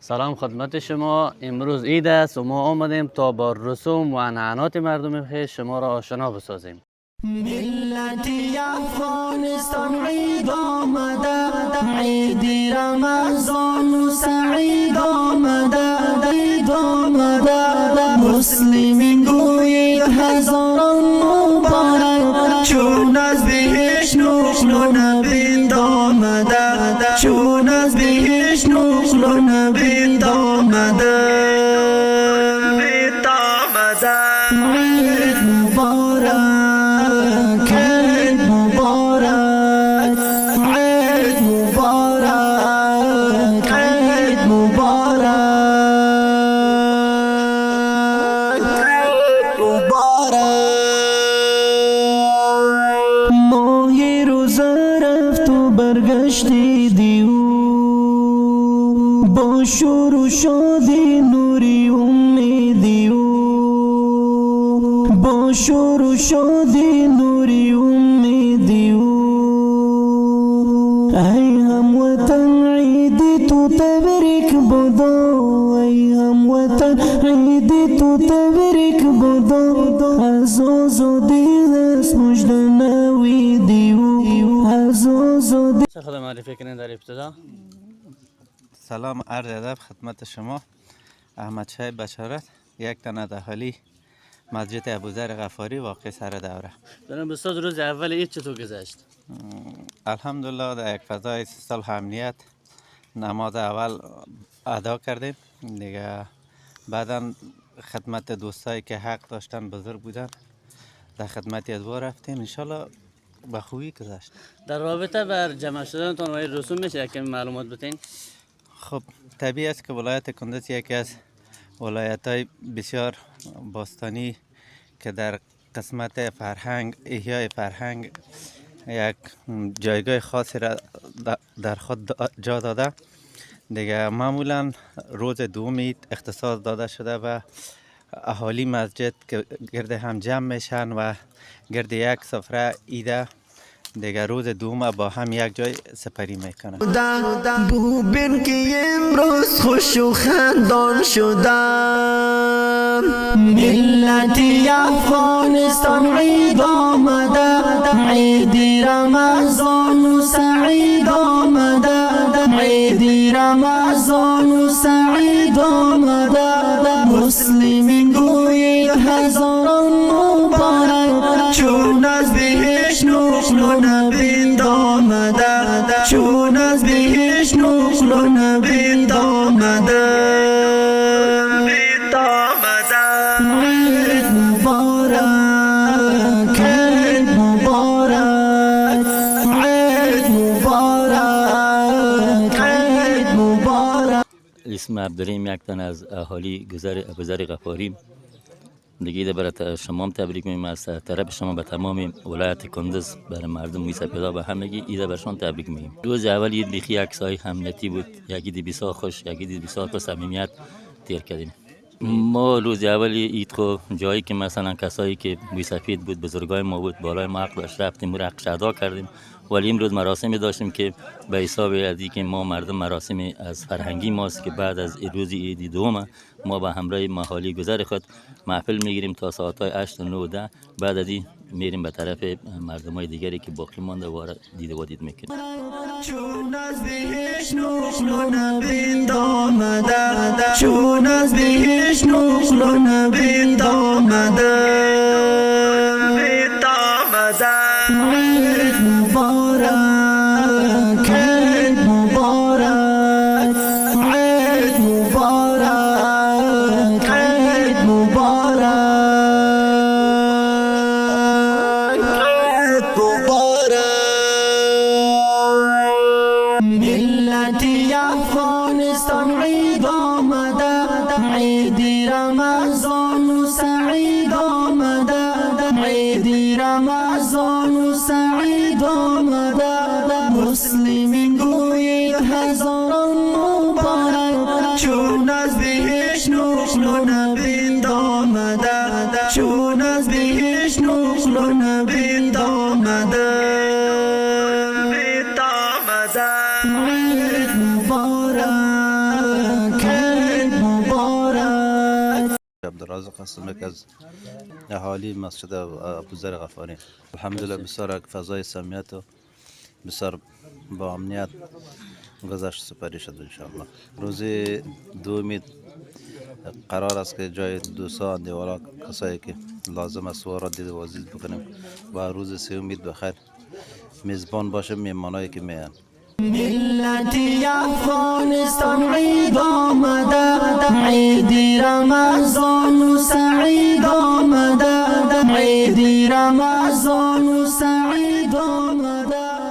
سلام خدمت شما. امروز عید است و ما آمدیم تا با رسوم و عنعنات مردم خویش شما را آشنا بسازیم. ملتی افغانستان عید آمده، عید رمضان و سعید آمده، عید آمده. مسلمین گویید هزاران مبارک، چون از بهشت نقل و نبیل آمده، چون از بهشت نقل و نبیل آمده. عید مبارک، عید مبارک، عید مبارک، عید مبارک، عید مبارک. ماهی روزه رفت و برگشتی دیو، با شور و شادی نوری امیدی و با شور و شادی نوری امیدی و ای هموطن عید تو تبریک بدا، ای هموطن عید تو تبریک بدا. از آزادی دست مژده نویدی و از آزادی. چه خود معرفی کنین در ابتدا؟ سلام عرض ادب خدمت شما. احمد شاه بشارت، یک تن از اهالی مسجد ابوذر غفاری واقع سر دوره. جناب استاد، روز اول عید چطور گذشت؟ الحمدلله در یک فضای صلح امنیت نماز اول ادا کردیم دیگه. بعدا خدمت دوستایی که حق داشتن بزرگ بودن در خدمتی از با رفتیم، انشالله به خوبی گذشت. در رابطه بر جمع شدنتان و رسوم میشه یکم معلومات بتین؟ خب طبیعی است که ولایت کندز یکی از ولایت‌های بسیار باستانی که در قسمت فرهنگ، احیای فرهنگ یک جایگاه خاصی را در خود جا داده دیگه. معمولا روز دوم عید اختصاص داده شده و اهالی مسجد که گرد هم جمع میشن و گرد یک سفره عید دیگر روز دوم با هم یک جای سپری میکنن. ببین که امروز خوش و خندان شدم، ملتی افغانستان عید آمده، عید رمضان و سعید آمده، عید رمضان و سعید آمده. مسلمین گویید هزاران مبارک، چون از بهشت نقل و نبیل آمده، چون از بهشت نقل و نبیل آمده. عید مبارک، عید مبارک، عید مبارک، عید مبارک. اسم عبدالرحیم، یک تن از اهالی گذر ابوذر غفاری. دیگه ایده برای شما هم تبریک میگم از طرف شما به تمام ولایت کندز، برای مردم میسه پیدا به همگی ایده بر شما تبریک میگیم. روز اول عید بیخی یک سای امنیتی بود، یک عید بسیار خوش، یک عید بسیار با صمیمیت تیر کردیم. ما روز اول عید خو جایی که مثلا کسایی که بوی سفید بود، بزرگای ما بود، بالای ما حق داشت، رفتیم رقص ادا کردیم. ولی امروز مراسمی داشتیم که به حساب ازی که ما مردم مراسمی از فرهنگی ماست که بعد از روز عید دوم ما با همراه محالی گذر خود محفل میگیریم تا ساعت‌های 8 و 9 و 10. بعد از این میریم به طرف مردمای دیگری که باقی مانده و دیده و دید میکنیم. چون از بهشت نقل و نبیل آمده، چون از بهشت نقل و نبیل آمده. عید مبارک، عید مبارک، عید مبارک، عید مبارک، عید مبارک. ملتی افغانستان عید آمده، عید رمضان و سعید آمده، عید رمضان و سعید آمده. مسلمین گویید هزاران مبارک، چون از بهشت نقل و نبیل آمده، چون از بهشت نقل و نبیل آمده. عید مبارک. رازق هستم که از اهالی مسجد ابوذر غفاری. الحمدلله بسیار فضای سمیت و بسیار با امنیت گذشت سپری شد انشاءالله. روز دومی قرار است که جای دوستان دیوالا کسایی که لازم است و را دید و عزیز بکنیم و روز سوم بخیر میزبان باشه میمانایی که میان. ملتی افغانستان عید آمده، عید رمضان و سعید آمده، عید رمضان و سعید